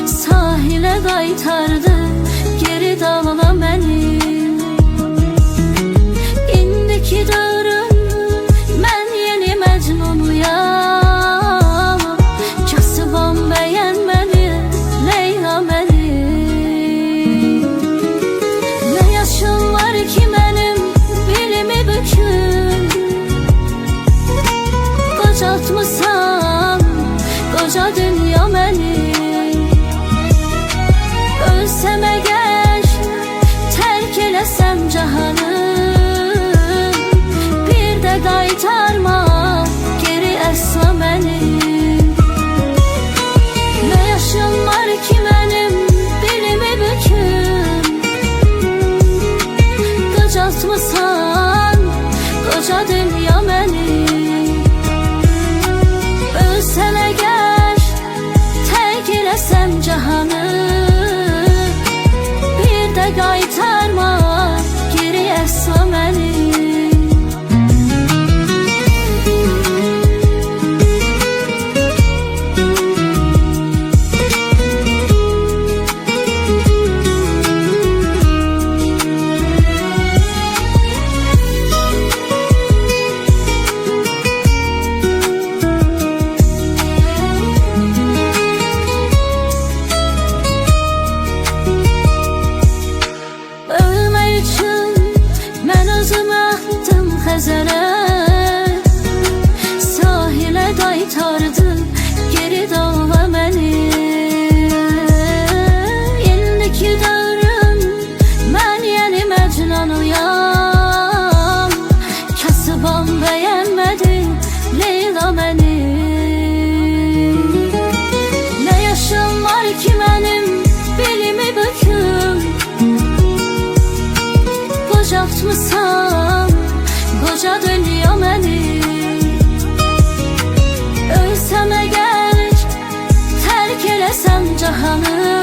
Sahilə qaytardı geri dağla məni. İndiki dövrüm mən yeni Məcnunuyam. Kasıbam bəyənməni Leyla məni. Nə yaşım var ki mənim bilimi bükün. Qocaltmısan qoca dünya məni. Ölsəm əgər tərk eləsəm cahanı, bir də qaytarma geri əsla məni. Nə yaşım var ki mənim bilimi bükün. Qocaltmısan qoca dünya məni. Ölsəm əgər tərk eləsəm cahanı, bir də qaytarma geri əsla məni. Xəzərə sahilə qaytardı geri dağla məni. İndiki dövrüm mən yeni Məcnunuyam. Kasıbam bəyənmədi Leyla məni. Nə yaşım var ki mənim bilimi bükün. Qocaltmısan qoca dünya məni. Ölsəm əgər tərk eləsəm cahanı,